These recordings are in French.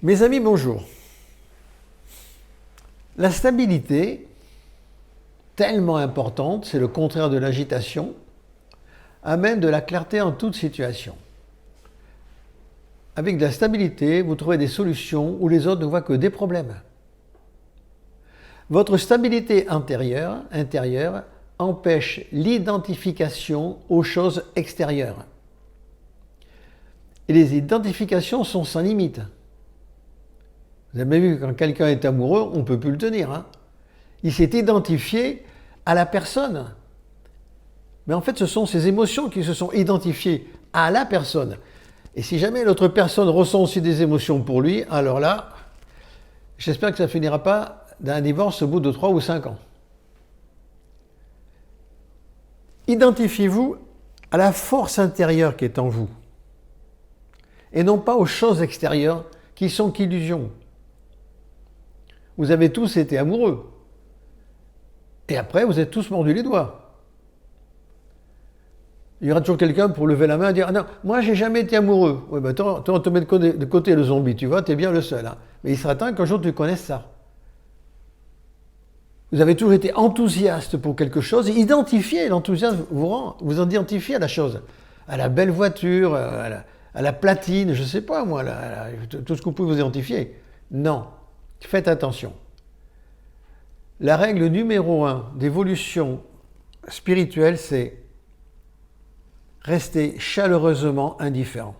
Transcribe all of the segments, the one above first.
Mes amis, bonjour. La stabilité, tellement importante, c'est le contraire de l'agitation, amène de la clarté en toute situation. Avec de la stabilité, vous trouvez des solutions où les autres ne voient que des problèmes. Votre stabilité intérieure empêche l'identification aux choses extérieures. Et les identifications sont sans limite. Vous avez vu que quand quelqu'un est amoureux, on ne peut plus le tenir. Hein. Il s'est identifié à la personne. Mais en fait, ce sont ses émotions qui se sont identifiées à la personne. Et si jamais l'autre personne ressent aussi des émotions pour lui, alors là, j'espère que ça ne finira pas d'un divorce au bout de 3 ou 5 ans. Identifiez-vous à la force intérieure qui est en vous. Et non pas aux choses extérieures qui sont qu'illusions. Vous avez tous été amoureux. Et après, vous êtes tous mordus les doigts. Il y aura toujours quelqu'un pour lever la main et dire « Ah non, moi, j'ai jamais été amoureux. » Oui, ben toi, on te met de côté le zombie, tu vois, tu es bien le seul. Hein. Mais il sera temps qu'un jour tu connaisses ça. Vous avez toujours été enthousiaste pour quelque chose. Identifiez l'enthousiasme, vous identifiez à la chose. À la belle voiture, à la platine, je ne sais pas moi, tout ce que vous pouvez vous identifier. Non. Faites attention. La règle numéro 1 d'évolution spirituelle, c'est rester chaleureusement indifférent.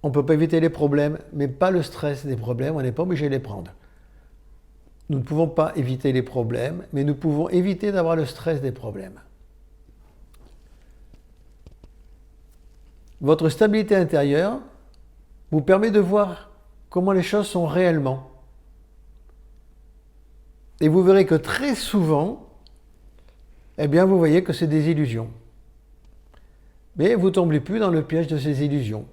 On ne peut pas éviter les problèmes, mais pas le stress des problèmes, on n'est pas obligé de les prendre. Nous ne pouvons pas éviter les problèmes, mais nous pouvons éviter d'avoir le stress des problèmes. Votre stabilité intérieure vous permet de voir comment les choses sont réellement. Et vous verrez que très souvent, eh bien, vous voyez que c'est des illusions. Mais vous ne tombez plus dans le piège de ces illusions.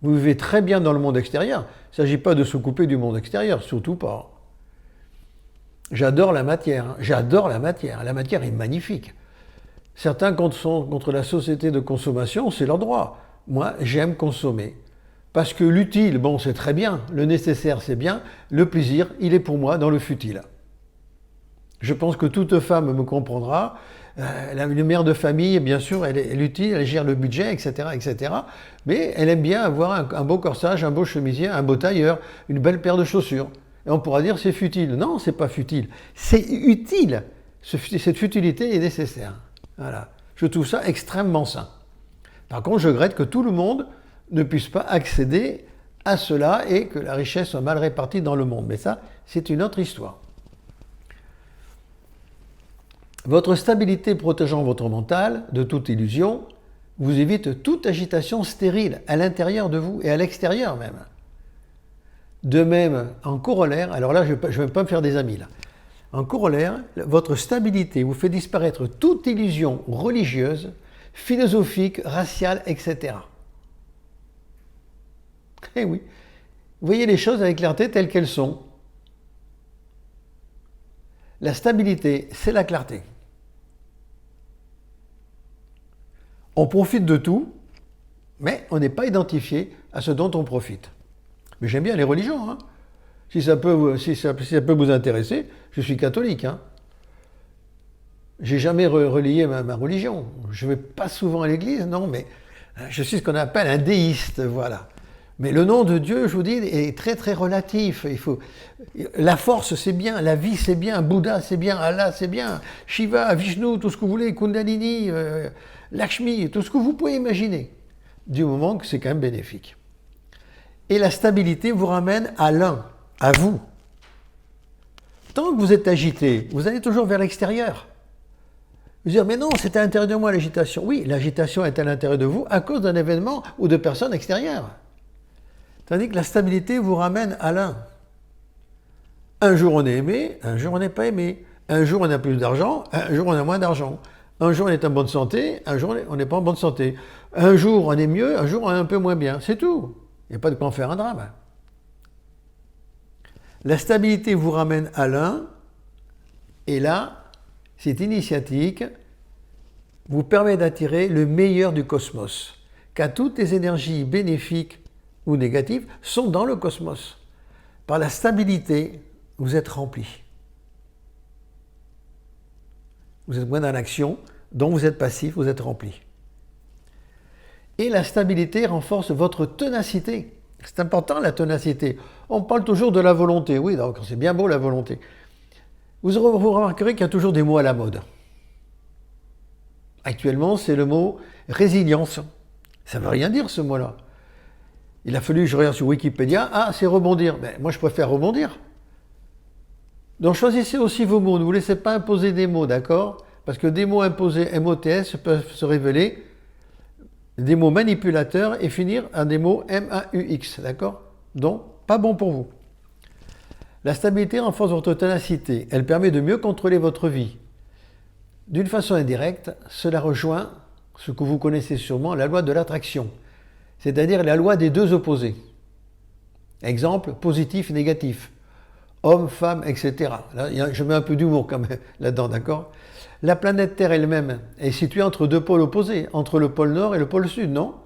Vous vivez très bien dans le monde extérieur. Il ne s'agit pas de se couper du monde extérieur, surtout pas. J'adore la matière, hein. J'adore la matière. La matière est magnifique. Certains sont contre la société de consommation, c'est leur droit. Moi, j'aime consommer. Parce que l'utile, bon, c'est très bien. Le nécessaire, c'est bien. Le plaisir, il est pour moi dans le futile. Je pense que toute femme me comprendra. Une mère de famille, bien sûr, elle est utile, elle gère le budget, etc., etc. Mais elle aime bien avoir un beau corsage, un beau chemisier, un beau tailleur, une belle paire de chaussures. Et on pourra dire c'est futile. Non, c'est pas futile. C'est utile. Cette futilité est nécessaire. Voilà. Je trouve ça extrêmement sain. Par contre, je regrette que tout le monde ne puisse pas accéder à cela et que la richesse soit mal répartie dans le monde. Mais ça, c'est une autre histoire. Votre stabilité protégeant votre mental de toute illusion vous évite toute agitation stérile à l'intérieur de vous et à l'extérieur même. De même, en corollaire, alors là je ne vais pas me faire des amis là. En corollaire, votre stabilité vous fait disparaître toute illusion religieuse, philosophique, raciale, etc. Eh oui, vous voyez les choses avec clarté telles qu'elles sont. La stabilité, c'est la clarté. On profite de tout, mais on n'est pas identifié à ce dont on profite. Mais j'aime bien les religions. Hein. Si ça peut vous intéresser, je suis catholique. Hein. J'ai jamais relié ma religion. Je ne vais pas souvent à l'église, non, mais je suis ce qu'on appelle un déiste, voilà. Mais le nom de Dieu, je vous dis, est très très relatif. La force, c'est bien, la vie, c'est bien, Bouddha, c'est bien, Allah, c'est bien, Shiva, Vishnu, tout ce que vous voulez, Kundalini, Lakshmi, tout ce que vous pouvez imaginer, du moment que c'est quand même bénéfique. Et la stabilité vous ramène à l'un, à vous. Tant que vous êtes agité, vous allez toujours vers l'extérieur. Vous dire, mais non, c'est à l'intérieur de moi l'agitation. Oui, l'agitation est à l'intérieur de vous à cause d'un événement ou de personnes extérieures. Tandis que la stabilité vous ramène à l'un. Un jour on est aimé, un jour on n'est pas aimé. Un jour on a plus d'argent, un jour on a moins d'argent. Un jour on est en bonne santé, un jour on n'est pas en bonne santé. Un jour on est mieux, un jour on est un peu moins bien. C'est tout. Il n'y a pas de quoi en faire un drame. La stabilité vous ramène à l'un, et là, c'est initiatique, vous permet d'attirer le meilleur du cosmos. car toutes les énergies bénéfiques ou négatives sont dans le cosmos. Par la stabilité, vous êtes rempli. Vous êtes moins dans l'action, donc vous êtes passif, vous êtes rempli. Et la stabilité renforce votre ténacité. C'est important la ténacité. On parle toujours de la volonté. Oui, donc c'est bien beau la volonté. Vous remarquerez qu'il y a toujours des mots à la mode. Actuellement, c'est le mot résilience. Ça ne veut rien dire ce mot-là. Il a fallu que je regarde sur Wikipédia. Ah, c'est rebondir. Mais moi, je préfère rebondir. Donc choisissez aussi vos mots. Ne vous laissez pas imposer des mots, d'accord? Parce que des mots imposés MOTS peuvent se révéler des mots manipulateurs et finir à des mots MAUX, d'accord? Donc, pas bon pour vous. La stabilité renforce votre ténacité. Elle permet de mieux contrôler votre vie. D'une façon indirecte, cela rejoint ce que vous connaissez sûrement, la loi de l'attraction, c'est-à-dire la loi des deux opposés. Exemple, positif, négatif. Homme, femme, etc. Là, je mets un peu d'humour quand même là-dedans, d'accord? La planète Terre elle-même est située entre deux pôles opposés, entre le pôle Nord et le pôle Sud, non?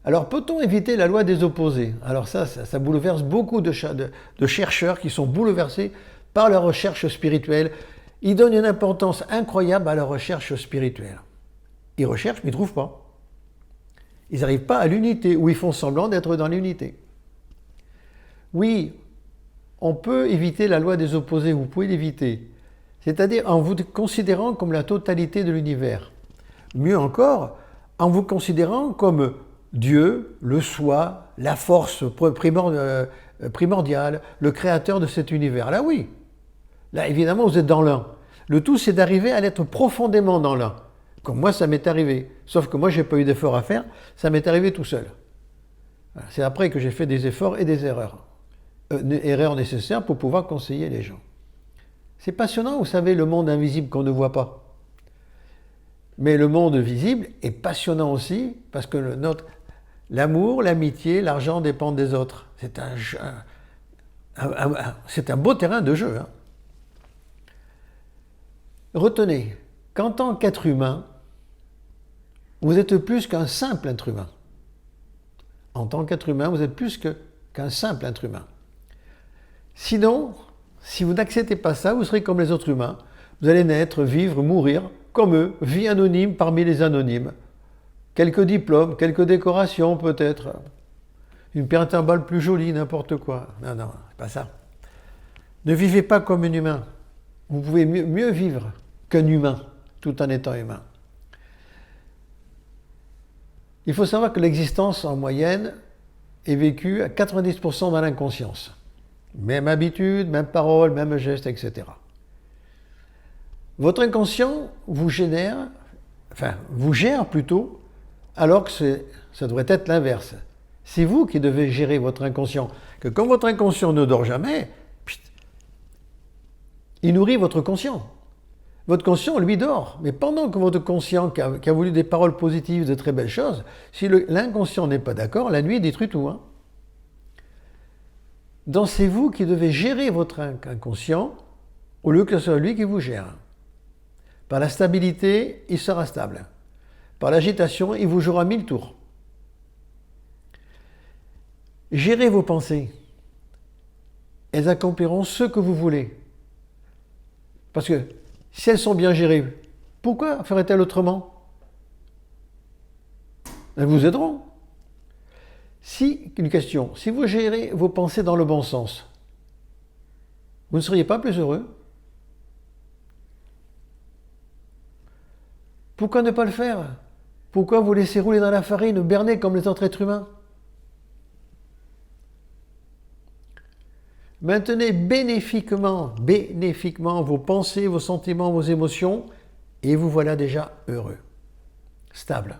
Alors, peut-on éviter la loi des opposés? Alors ça bouleverse beaucoup de chercheurs qui sont bouleversés par leur recherche spirituelle. Ils donnent une importance incroyable à leur recherche spirituelle. Ils recherchent, mais ils ne trouvent pas. Ils n'arrivent pas à l'unité, ou ils font semblant d'être dans l'unité. Oui, on peut éviter la loi des opposés, vous pouvez l'éviter. C'est-à-dire en vous considérant comme la totalité de l'univers. Mieux encore, en vous considérant comme Dieu, le soi, la force primordiale, le créateur de cet univers. Là, oui. Là, évidemment, vous êtes dans l'un. Le tout, c'est d'arriver à l'être profondément dans l'un. Comme moi, ça m'est arrivé. Sauf que moi, je n'ai pas eu d'effort à faire. Ça m'est arrivé tout seul. C'est après que j'ai fait des efforts et des erreurs. Erreurs nécessaires pour pouvoir conseiller les gens. C'est passionnant, vous savez, le monde invisible qu'on ne voit pas. Mais le monde visible est passionnant aussi parce que l'amour, l'amitié, l'argent dépendent des autres. C'est un beau terrain de jeu. Hein. Retenez qu'en tant qu'être humain, vous êtes plus qu'un simple être humain. En tant qu'être humain, vous êtes plus qu'un simple être humain. Sinon, si vous n'acceptez pas ça, vous serez comme les autres humains. Vous allez naître, vivre, mourir, comme eux, vie anonyme parmi les anonymes. Quelques diplômes, quelques décorations peut-être. Une paire de timbales plus jolie, n'importe quoi. Non, non, c'est pas ça. Ne vivez pas comme un humain. Vous pouvez mieux vivre qu'un humain, tout en étant humain. Il faut savoir que l'existence, en moyenne, est vécue à 90% dans l'inconscience. Même habitude, même parole, même geste, etc. Votre inconscient vous gère plutôt, alors que ça devrait être l'inverse. C'est vous qui devez gérer votre inconscient. Que comme votre inconscient ne dort jamais, il nourrit votre conscient. Votre conscient, lui, dort. Mais pendant que votre conscient, qui a voulu des paroles positives, de très belles choses, si l'inconscient n'est pas d'accord, la nuit détruit tout. Hein. Donc c'est vous qui devez gérer votre inconscient au lieu que ce soit lui qui vous gère. Par la stabilité, il sera stable. Par l'agitation, il vous jouera 1000 tours. Gérez vos pensées. Elles accompliront ce que vous voulez. Parce que si elles sont bien gérées, pourquoi feraient-elles autrement? Elles vous aideront. Une question, si vous gérez vos pensées dans le bon sens, vous ne seriez pas plus heureux? Pourquoi ne pas le faire? Pourquoi vous laisser rouler dans la farine, berner comme les autres êtres humains? Maintenez bénéfiquement vos pensées, vos sentiments, vos émotions, et vous voilà déjà heureux, stable.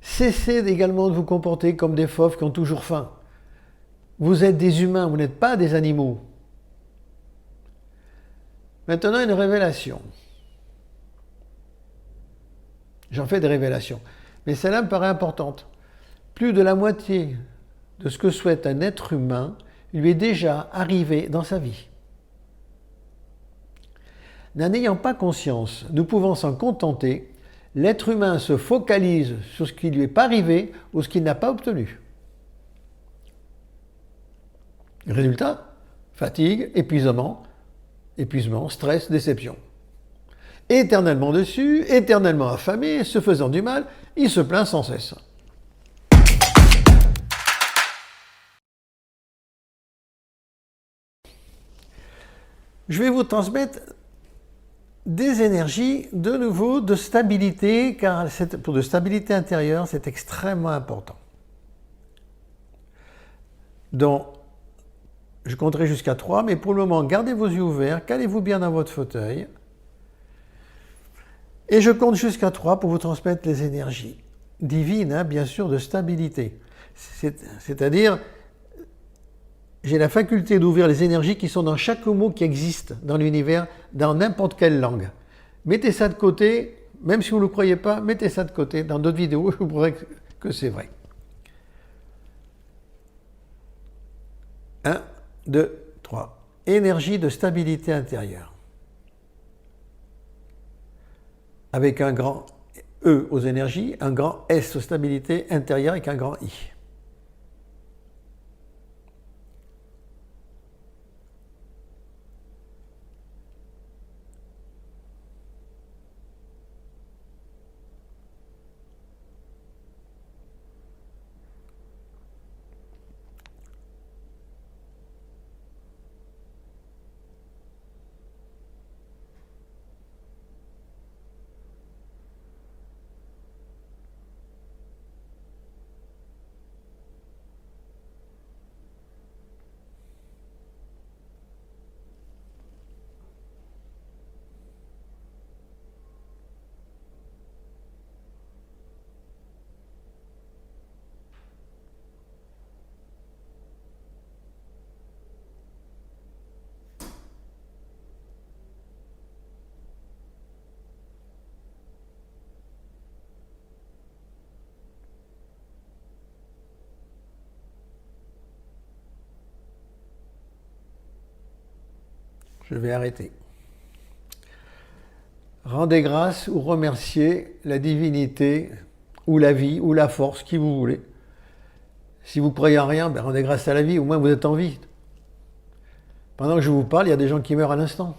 Cessez également de vous comporter comme des fauves qui ont toujours faim. Vous êtes des humains, vous n'êtes pas des animaux. Maintenant, une révélation. J'en fais des révélations, mais celle-là me paraît importante. Plus de la moitié de ce que souhaite un être humain lui est déjà arrivé dans sa vie. N'en ayant pas conscience, nous pouvons s'en contenter L'être humain se focalise sur ce qui ne lui est pas arrivé ou ce qu'il n'a pas obtenu. Résultat, fatigue, épuisement, stress, déception. Éternellement dessus, éternellement affamé, se faisant du mal, il se plaint sans cesse. Je vais vous transmettre des énergies, de nouveau, de stabilité, car pour de stabilité intérieure, c'est extrêmement important. Donc, je compterai jusqu'à 3, mais pour le moment, gardez vos yeux ouverts, calez-vous bien dans votre fauteuil. Et je compte jusqu'à 3 pour vous transmettre les énergies divines, hein, bien sûr, de stabilité. C'est-à-dire, j'ai la faculté d'ouvrir les énergies qui sont dans chaque mot qui existe dans l'univers, dans n'importe quelle langue. Mettez ça de côté, même si vous ne le croyez pas, mettez ça de côté. Dans d'autres vidéos, je vous prouverai que c'est vrai. 1, 2, 3. Énergie de stabilité intérieure. Avec un grand E aux énergies, un grand S aux stabilités intérieures avec un grand I. Je vais arrêter. Rendez grâce ou remerciez la divinité, ou la vie, ou la force, qui vous voulez. Si vous ne croyez en rien, ben rendez grâce à la vie, au moins vous êtes en vie. Pendant que je vous parle, il y a des gens qui meurent à l'instant.